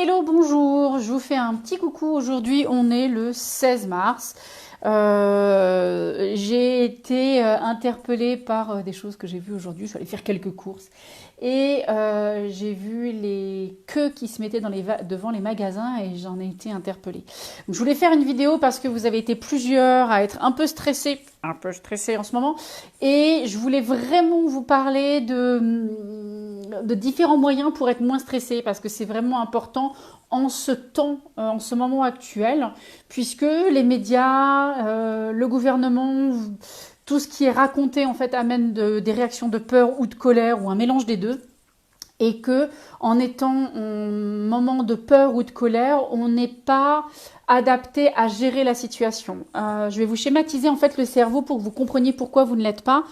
Hello, bonjour, je vous fais un petit coucou. Aujourd'hui, on est le 16 mars. J'ai été interpellée par des choses que j'ai vues aujourd'hui. Je suis allée faire quelques courses et j'ai vu les queues qui se mettaient devant les magasins et j'en ai été interpellée. Donc, je voulais faire une vidéo parce que vous avez été plusieurs à être un peu stressés en ce moment et je voulais vraiment vous parler de différents moyens pour être moins stressé parce que c'est vraiment important en ce temps, en ce moment actuel, puisque les médias, le gouvernement, tout ce qui est raconté en fait amène des réactions de peur ou de colère ou un mélange des deux. Et que en étant en moment de peur ou de colère, on n'est pas adapté à gérer la situation. Je vais vous schématiser en fait le cerveau pour que vous compreniez pourquoi vous ne l'êtes pas.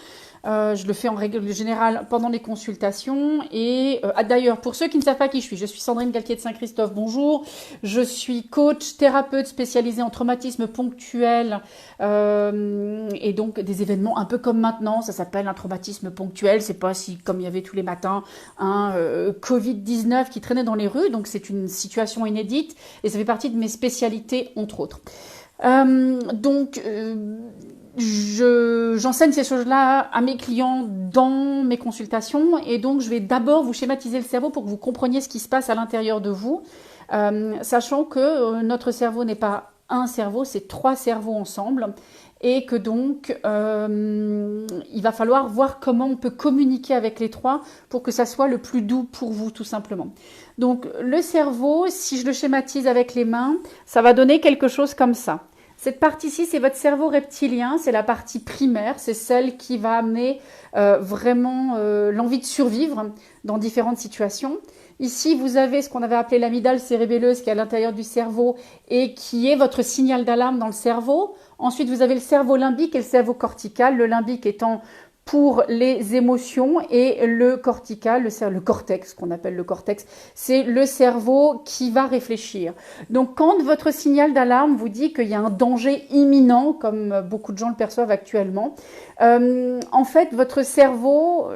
Je le fais en règle générale pendant les consultations. Et d'ailleurs, pour ceux qui ne savent pas qui je suis Sandrine Galtier de Saint-Christophe, bonjour. Je suis coach, thérapeute spécialisée en traumatisme ponctuel et donc des événements un peu comme maintenant. Ça s'appelle un traumatisme ponctuel. C'est pas si, comme il y avait tous les matins, un Covid-19 qui traînait dans les rues. Donc c'est une situation inédite et ça fait partie de mes spécialités, entre autres. J'enseigne ces choses-là à mes clients dans mes consultations et donc je vais d'abord vous schématiser le cerveau pour que vous compreniez ce qui se passe à l'intérieur de vous, sachant que notre cerveau n'est pas un cerveau, c'est 3 cerveaux ensemble et que donc il va falloir voir comment on peut communiquer avec les 3 pour que ça soit le plus doux pour vous tout simplement. Donc le cerveau, si je le schématise avec les mains, ça va donner quelque chose comme ça. Cette partie-ci, c'est votre cerveau reptilien, c'est la partie primaire, c'est celle qui va amener vraiment l'envie de survivre dans différentes situations. Ici, vous avez ce qu'on avait appelé l'amygdale cérébelleuse qui est à l'intérieur du cerveau et qui est votre signal d'alarme dans le cerveau. Ensuite, vous avez le cerveau limbique et le cerveau cortical, le limbique étant pour les émotions et le cortical, le cortex, qu'on appelle le cortex, c'est le cerveau qui va réfléchir. Donc quand votre signal d'alarme vous dit qu'il y a un danger imminent, comme beaucoup de gens le perçoivent actuellement, en fait votre cerveau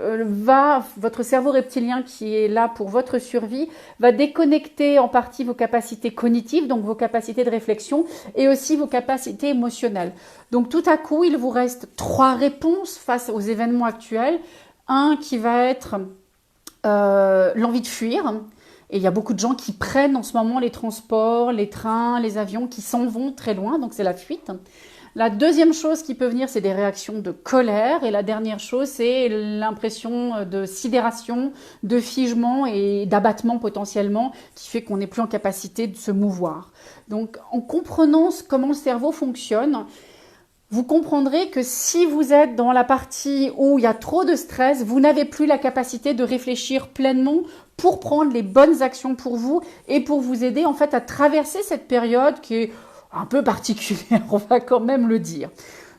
reptilien qui est là pour votre survie va déconnecter en partie vos capacités cognitives, donc vos capacités de réflexion et aussi vos capacités émotionnelles. Donc tout à coup, il vous reste 3 réponses face aux événements actuels. Un qui va être l'envie de fuir. Et il y a beaucoup de gens qui prennent en ce moment les transports, les trains, les avions, qui s'en vont très loin, donc c'est la fuite. La deuxième chose qui peut venir, c'est des réactions de colère. Et la dernière chose, c'est l'impression de sidération, de figement et d'abattement potentiellement, qui fait qu'on n'est plus en capacité de se mouvoir. Donc en comprenant comment le cerveau fonctionne, vous comprendrez que si vous êtes dans la partie où il y a trop de stress, vous n'avez plus la capacité de réfléchir pleinement pour prendre les bonnes actions pour vous et pour vous aider en fait à traverser cette période qui est un peu particulière, on va quand même le dire.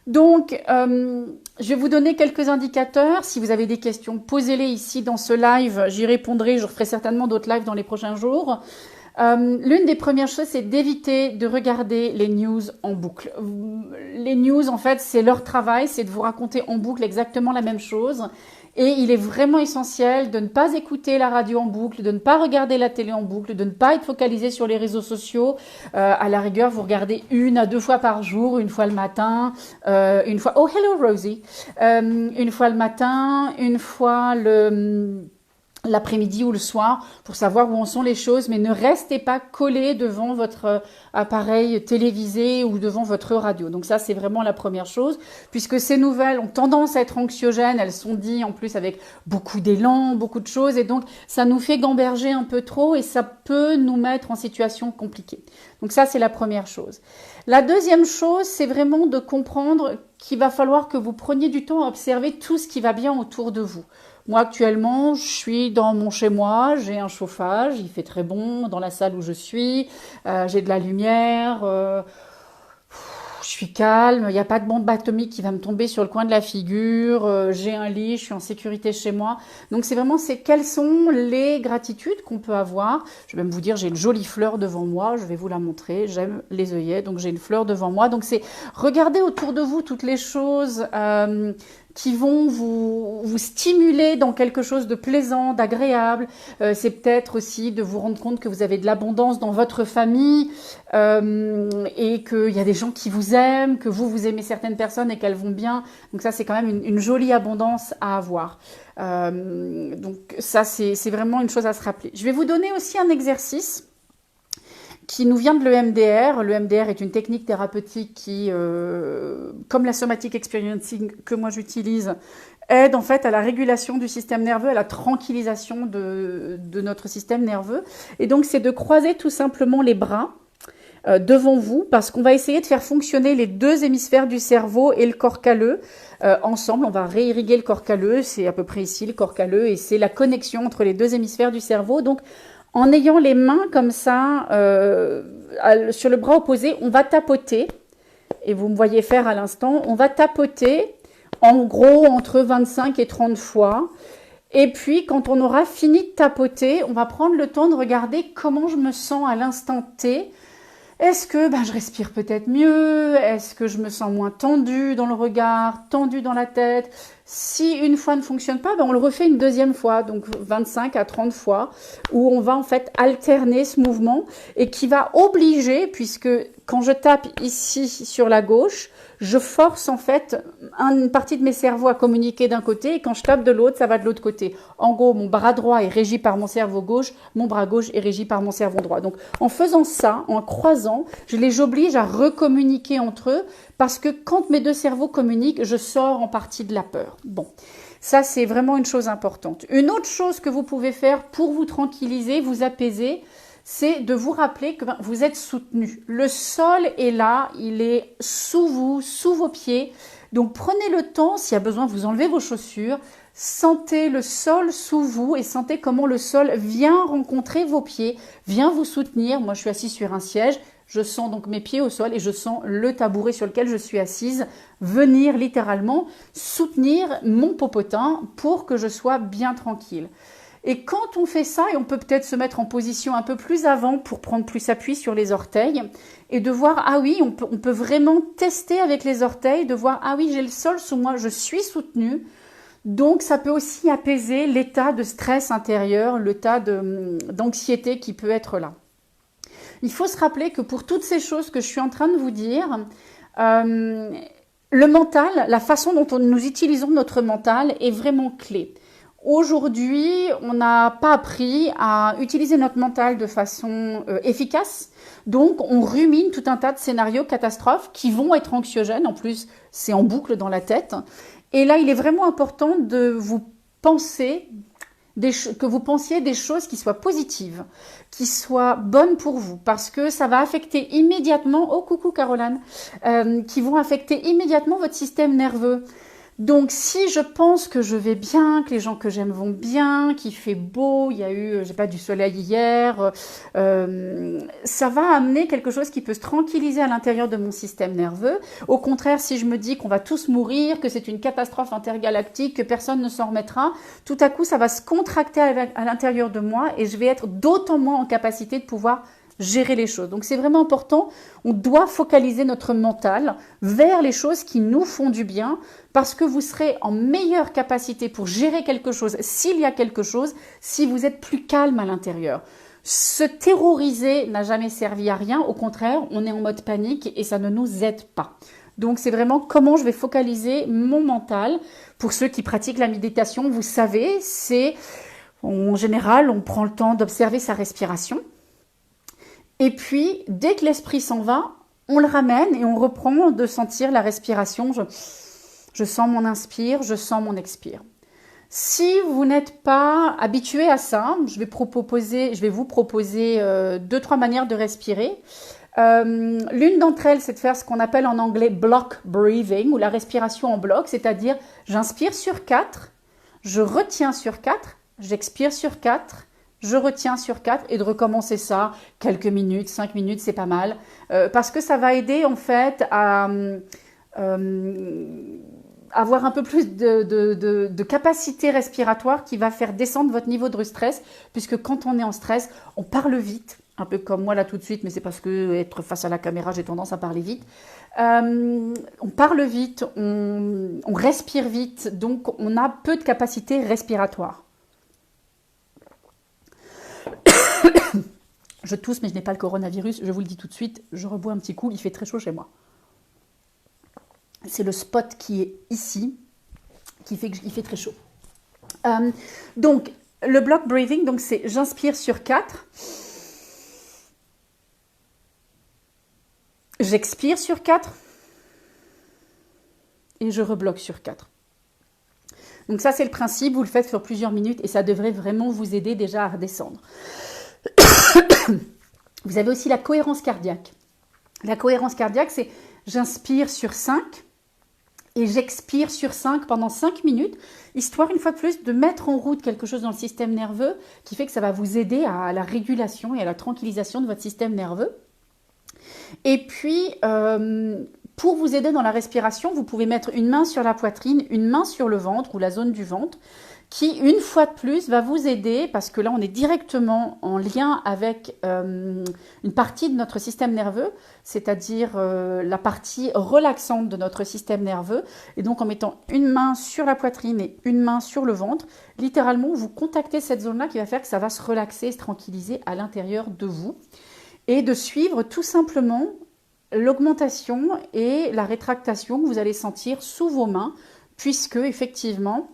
Donc, je vais vous donner quelques indicateurs. Si vous avez des questions, posez-les ici dans ce live. J'y répondrai, je referai certainement d'autres lives dans les prochains jours. L'une des premières choses, c'est d'éviter de regarder les news en boucle. Les news, en fait, c'est leur travail, c'est de vous raconter en boucle exactement la même chose. Et il est vraiment essentiel de ne pas écouter la radio en boucle, de ne pas regarder la télé en boucle, de ne pas être focalisé sur les réseaux sociaux. À la rigueur, vous regardez 1 à 2 fois par jour, une fois le matin, une fois... Oh, hello Rosie! Une fois le matin, une fois l'après-midi ou le soir pour savoir où en sont les choses, mais ne restez pas collé devant votre appareil télévisé ou devant votre radio. Donc ça, c'est vraiment la première chose, puisque ces nouvelles ont tendance à être anxiogènes, elles sont dites en plus avec beaucoup d'élan, beaucoup de choses, et donc ça nous fait gamberger un peu trop et ça peut nous mettre en situation compliquée. Donc ça, c'est la première chose. La deuxième chose, c'est vraiment de comprendre qu'il va falloir que vous preniez du temps à observer tout ce qui va bien autour de vous. Moi, actuellement, je suis dans mon chez-moi, j'ai un chauffage, il fait très bon dans la salle où je suis, j'ai de la lumière, je suis calme, il n'y a pas de bombe atomique qui va me tomber sur le coin de la figure, j'ai un lit, je suis en sécurité chez moi. Donc quelles sont les gratitudes qu'on peut avoir. Je vais même vous dire, j'ai une jolie fleur devant moi, je vais vous la montrer, j'aime les œillets, donc j'ai une fleur devant moi. Donc c'est regarder autour de vous toutes les choses qui vont vous stimuler dans quelque chose de plaisant, d'agréable. C'est peut-être aussi de vous rendre compte que vous avez de l'abondance dans votre famille et qu'il y a des gens qui vous aiment, que vous aimez certaines personnes et qu'elles vont bien. Donc ça, c'est quand même une jolie abondance à avoir. Donc ça, c'est vraiment une chose à se rappeler. Je vais vous donner aussi un exercice qui nous vient de l'EMDR. L'EMDR est une technique thérapeutique qui, comme la somatic experiencing que moi j'utilise, aide en fait à la régulation du système nerveux, à la tranquillisation de notre système nerveux. Et donc c'est de croiser tout simplement les bras devant vous, parce qu'on va essayer de faire fonctionner les deux hémisphères du cerveau et le corps calleux ensemble. On va réirriguer le corps calleux, c'est à peu près ici le corps calleux, et c'est la connexion entre les deux hémisphères du cerveau. Donc en ayant les mains comme ça sur le bras opposé, on va tapoter, et vous me voyez faire à l'instant, on va tapoter en gros entre 25 et 30 fois. Et puis quand on aura fini de tapoter, on va prendre le temps de regarder comment je me sens à l'instant T. Est-ce que je respire peut-être mieux? Est-ce que je me sens moins tendue dans le regard, tendue dans la tête? Si une fois ne fonctionne pas, on le refait une deuxième fois, donc 25 à 30 fois, où on va en fait alterner ce mouvement et qui va obliger, puisque quand je tape ici sur la gauche, je force en fait une partie de mes cerveaux à communiquer d'un côté, et quand je tape de l'autre, ça va de l'autre côté. En gros, mon bras droit est régi par mon cerveau gauche, mon bras gauche est régi par mon cerveau droit. Donc en faisant ça, en croisant, je les oblige à recommuniquer entre eux, parce que quand mes deux cerveaux communiquent, je sors en partie de la peur. Bon, ça c'est vraiment une chose importante. Une autre chose que vous pouvez faire pour vous tranquilliser, vous apaiser, c'est de vous rappeler que vous êtes soutenu. Le sol est là, il est sous vous, sous vos pieds. Donc prenez le temps, s'il y a besoin, vous enlevez vos chaussures, sentez le sol sous vous et sentez comment le sol vient rencontrer vos pieds, vient vous soutenir. Moi, je suis assise sur un siège, je sens donc mes pieds au sol et je sens le tabouret sur lequel je suis assise venir littéralement soutenir mon popotin pour que je sois bien tranquille. Et quand on fait ça, et on peut peut-être se mettre en position un peu plus avant pour prendre plus appui sur les orteils et de voir, ah oui, on peut vraiment tester avec les orteils, de voir, ah oui, j'ai le sol sous moi, je suis soutenue. Donc ça peut aussi apaiser l'état de stress intérieur, l'état d'anxiété qui peut être là. Il faut se rappeler que pour toutes ces choses que je suis en train de vous dire, le mental, la façon dont nous utilisons notre mental est vraiment clé. Aujourd'hui, on n'a pas appris à utiliser notre mental de façon efficace. Donc, on rumine tout un tas de scénarios catastrophes qui vont être anxiogènes. En plus, c'est en boucle dans la tête. Et là, il est vraiment important de vous penser, que vous pensiez des choses qui soient positives, qui soient bonnes pour vous, parce que ça va affecter immédiatement, oh coucou Caroline, qui vont affecter immédiatement votre système nerveux. Donc si je pense que je vais bien, que les gens que j'aime vont bien, qu'il fait beau, il y a eu, j'ai pas du soleil hier, ça va amener quelque chose qui peut se tranquilliser à l'intérieur de mon système nerveux. Au contraire, si je me dis qu'on va tous mourir, que c'est une catastrophe intergalactique, que personne ne s'en remettra, tout à coup ça va se contracter à l'intérieur de moi et je vais être d'autant moins en capacité de pouvoir gérer les choses. Donc c'est vraiment important, on doit focaliser notre mental vers les choses qui nous font du bien, parce que vous serez en meilleure capacité pour gérer quelque chose, s'il y a quelque chose, si vous êtes plus calme à l'intérieur. Se terroriser n'a jamais servi à rien, au contraire, on est en mode panique et ça ne nous aide pas. Donc c'est vraiment comment je vais focaliser mon mental. Pour ceux qui pratiquent la méditation, vous savez, c'est en général, on prend le temps d'observer sa respiration. Et puis, dès que l'esprit s'en va, on le ramène et on reprend de sentir la respiration. Je sens mon inspire, je sens mon expire. Si vous n'êtes pas habitué à ça, je vais vous proposer 2-3 manières de respirer. L'une d'entre elles, c'est de faire ce qu'on appelle en anglais block breathing, ou la respiration en bloc, c'est-à-dire j'inspire sur 4, je retiens sur 4, j'expire sur 4, je retiens sur 4 et de recommencer ça quelques minutes, 5 minutes, c'est pas mal. Parce que ça va aider en fait à avoir un peu plus de capacité respiratoire qui va faire descendre votre niveau de stress, puisque quand on est en stress, on parle vite, un peu comme moi là tout de suite, mais c'est parce que être face à la caméra, j'ai tendance à parler vite. On parle vite, on respire vite, donc on a peu de capacité respiratoire. Je tousse, mais je n'ai pas le coronavirus, je vous le dis tout de suite, je rebois un petit coup, il fait très chaud chez moi. C'est le spot qui est ici, qui fait qu'il fait très chaud. Donc, le block breathing, donc c'est j'inspire sur 4, j'expire sur 4 et je rebloque sur 4. Donc ça, c'est le principe, vous le faites sur plusieurs minutes et ça devrait vraiment vous aider déjà à redescendre. Vous avez aussi la cohérence cardiaque. La cohérence cardiaque, c'est j'inspire sur 5 et j'expire sur 5 pendant 5 minutes, histoire une fois de plus de mettre en route quelque chose dans le système nerveux qui fait que ça va vous aider à la régulation et à la tranquillisation de votre système nerveux. Et puis, pour vous aider dans la respiration, vous pouvez mettre une main sur la poitrine, une main sur le ventre ou la zone du ventre, qui, une fois de plus, va vous aider, parce que là, on est directement en lien avec une partie de notre système nerveux, c'est-à-dire la partie relaxante de notre système nerveux. Et donc, en mettant une main sur la poitrine et une main sur le ventre, littéralement, vous contactez cette zone-là qui va faire que ça va se relaxer, se tranquilliser à l'intérieur de vous. Et de suivre tout simplement l'augmentation et la rétractation que vous allez sentir sous vos mains, puisque, effectivement,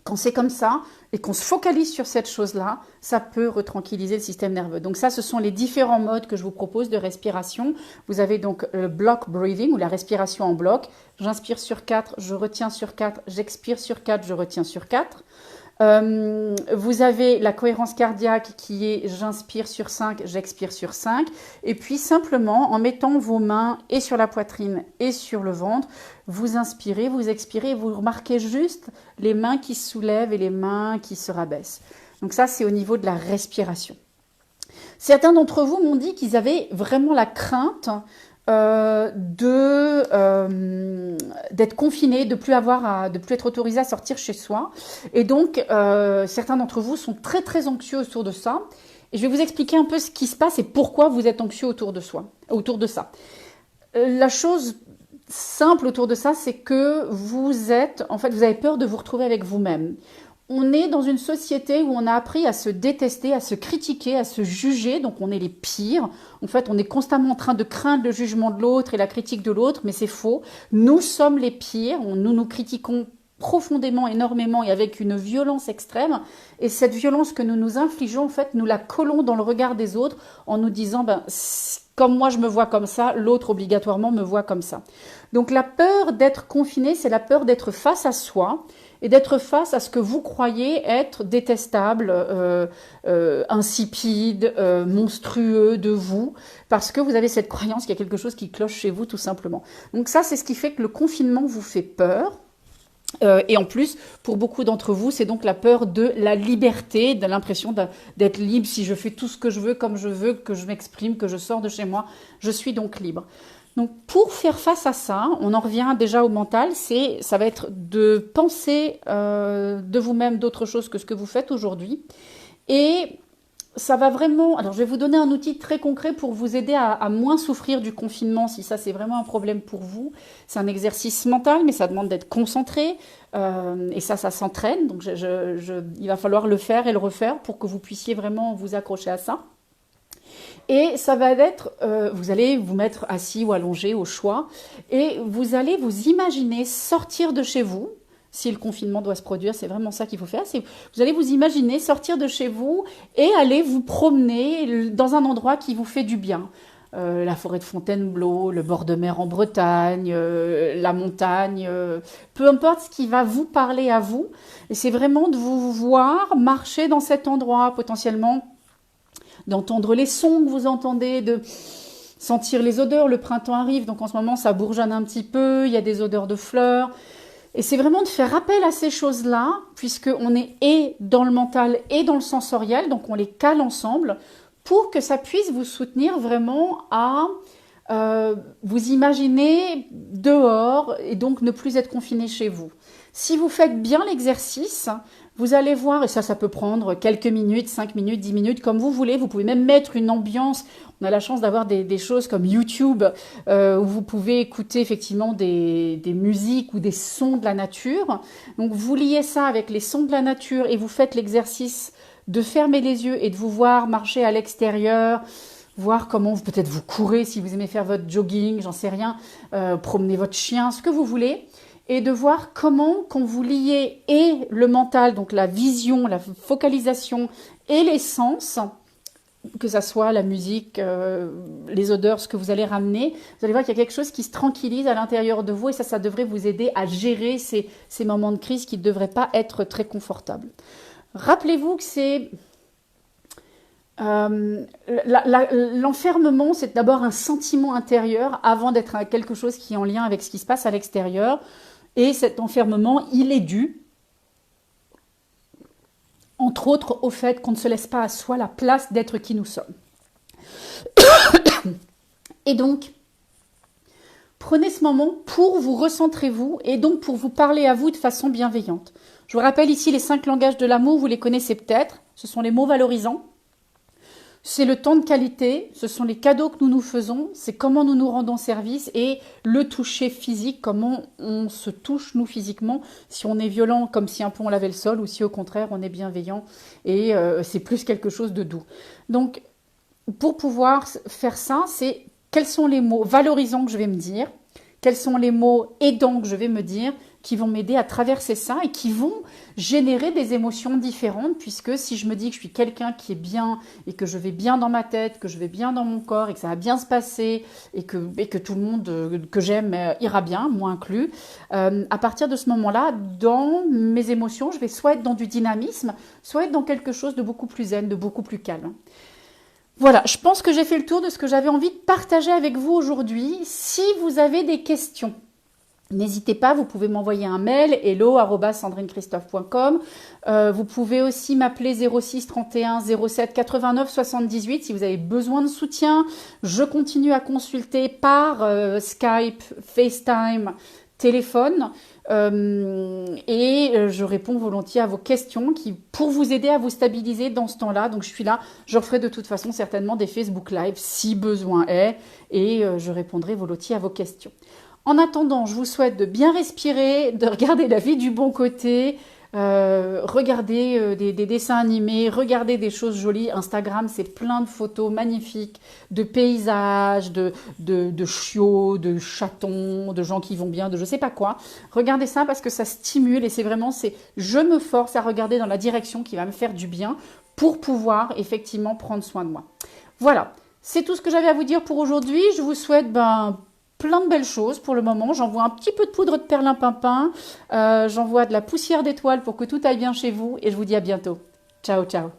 quand c'est comme ça et qu'on se focalise sur cette chose-là, ça peut retranquilliser le système nerveux. Donc ça, ce sont les différents modes que je vous propose de respiration. Vous avez donc le block breathing ou la respiration en bloc. J'inspire sur 4, je retiens sur 4, j'expire sur 4, je retiens sur 4. Vous avez la cohérence cardiaque qui est j'inspire sur 5, j'expire sur 5. Et puis simplement en mettant vos mains et sur la poitrine et sur le ventre, vous inspirez, vous expirez, vous remarquez juste les mains qui se soulèvent et les mains qui se rabaissent. Donc ça, c'est au niveau de la respiration. Certains d'entre vous m'ont dit qu'ils avaient vraiment la crainte d'être confiné, de plus être autorisé à sortir chez soi. Et donc, certains d'entre vous sont très très anxieux autour de ça. Et je vais vous expliquer un peu ce qui se passe et pourquoi vous êtes anxieux autour de ça. La chose simple autour de ça, c'est que vous avez peur de vous retrouver avec vous-même. On est dans une société où on a appris à se détester, à se critiquer, à se juger, donc on est les pires. En fait, on est constamment en train de craindre le jugement de l'autre et la critique de l'autre, mais c'est faux. Nous sommes les pires, nous critiquons profondément, énormément et avec une violence extrême. Et cette violence que nous nous infligeons, en fait, nous la collons dans le regard des autres en nous disant, comme moi je me vois comme ça, l'autre obligatoirement me voit comme ça. Donc la peur d'être confiné, c'est la peur d'être face à soi et d'être face à ce que vous croyez être détestable, insipide, monstrueux de vous, parce que vous avez cette croyance qu'il y a quelque chose qui cloche chez vous tout simplement. Donc ça, c'est ce qui fait que le confinement vous fait peur. Et en plus, pour beaucoup d'entre vous, c'est donc la peur de la liberté, de l'impression d'être libre. Si je fais tout ce que je veux, comme je veux, que je m'exprime, que je sors de chez moi, je suis donc libre. Donc, pour faire face à ça, on en revient déjà au mental, ça va être de penser de vous-même d'autre chose que ce que vous faites aujourd'hui. Et ça va vraiment... Alors, je vais vous donner un outil très concret pour vous aider à moins souffrir du confinement, si ça, c'est vraiment un problème pour vous. C'est un exercice mental, mais ça demande d'être concentré. Et ça s'entraîne. Donc, il va falloir le faire et le refaire pour que vous puissiez vraiment vous accrocher à ça. Et ça va être, vous allez vous mettre assis ou allongé au choix, et vous allez vous imaginer sortir de chez vous. Si le confinement doit se produire, c'est vraiment ça qu'il faut faire. Vous allez vous imaginer sortir de chez vous et aller vous promener dans un endroit qui vous fait du bien. La forêt de Fontainebleau, le bord de mer en Bretagne, la montagne, peu importe ce qui va vous parler à vous. Et c'est vraiment de vous voir marcher dans cet endroit, potentiellement d'entendre les sons que vous entendez, de sentir les odeurs. Le printemps arrive, donc en ce moment ça bourgeonne un petit peu, il y a des odeurs de fleurs. Et c'est vraiment de faire appel à ces choses-là, puisqu'on est et dans le mental et dans le sensoriel, donc on les cale ensemble, pour que ça puisse vous soutenir vraiment à vous imaginez dehors et donc ne plus être confiné chez vous. Si vous faites bien l'exercice, vous allez voir, et ça peut prendre quelques minutes, 5 minutes, 10 minutes, comme vous voulez. Vous pouvez même mettre une ambiance. On a la chance d'avoir des choses comme YouTube, où vous pouvez écouter effectivement des musiques ou des sons de la nature. Donc vous liez ça avec les sons de la nature et vous faites l'exercice de fermer les yeux et de vous voir marcher à l'extérieur, voir comment peut-être vous courez si vous aimez faire votre jogging, j'en sais rien, promener votre chien, ce que vous voulez. Et de voir comment, quand vous liez et le mental, donc la vision, la focalisation et les sens, que ça soit la musique, les odeurs, ce que vous allez ramener, vous allez voir qu'il y a quelque chose qui se tranquillise à l'intérieur de vous et ça devrait vous aider à gérer ces moments de crise qui ne devraient pas être très confortables. Rappelez-vous que c'est... l'enfermement, c'est d'abord un sentiment intérieur avant d'être quelque chose qui est en lien avec ce qui se passe à l'extérieur. Et cet enfermement, il est dû, entre autres, au fait qu'on ne se laisse pas à soi la place d'être qui nous sommes. Et donc, prenez ce moment pour vous recentrer vous et donc pour vous parler à vous de façon bienveillante. Je vous rappelle ici les 5 langages de l'amour, vous les connaissez peut-être. Ce sont les mots valorisants. C'est le temps de qualité, ce sont les cadeaux que nous nous faisons, c'est comment nous nous rendons service et le toucher physique, comment on se touche nous physiquement, si on est violent comme si un peu on lavait le sol ou si au contraire on est bienveillant et c'est plus quelque chose de doux. Donc pour pouvoir faire ça, c'est quels sont les mots valorisants que je vais me dire, quels sont les mots aidants que je vais me dire, qui vont m'aider à traverser ça et qui vont générer des émotions différentes, puisque si je me dis que je suis quelqu'un qui est bien et que je vais bien dans ma tête, que je vais bien dans mon corps et que ça va bien se passer et que tout le monde que j'aime ira bien, moi inclus, à partir de ce moment-là, dans mes émotions, je vais soit être dans du dynamisme, soit être dans quelque chose de beaucoup plus zen, de beaucoup plus calme. Voilà, je pense que j'ai fait le tour de ce que j'avais envie de partager avec vous aujourd'hui. Si vous avez des questions, n'hésitez pas, vous pouvez m'envoyer un mail hello@sandrinechristophe.com. Vous pouvez aussi m'appeler 06 31 07 89 78 si vous avez besoin de soutien. Je continue à consulter par Skype, FaceTime, téléphone et je réponds volontiers à vos questions pour vous aider à vous stabiliser dans ce temps-là. Donc je suis là, je referai de toute façon certainement des Facebook Live si besoin est et je répondrai volontiers à vos questions. En attendant, je vous souhaite de bien respirer, de regarder la vie du bon côté, regarder des dessins animés, regarder des choses jolies. Instagram, c'est plein de photos magnifiques, de paysages, de chiots, de chatons, de gens qui vont bien, de je sais pas quoi. Regardez ça parce que ça stimule et je me force à regarder dans la direction qui va me faire du bien pour pouvoir effectivement prendre soin de moi. Voilà, c'est tout ce que j'avais à vous dire pour aujourd'hui. Je vous souhaite plein de belles choses pour le moment. J'envoie un petit peu de poudre de perlimpinpin. J'envoie de la poussière d'étoiles pour que tout aille bien chez vous. Et je vous dis à bientôt. Ciao, ciao.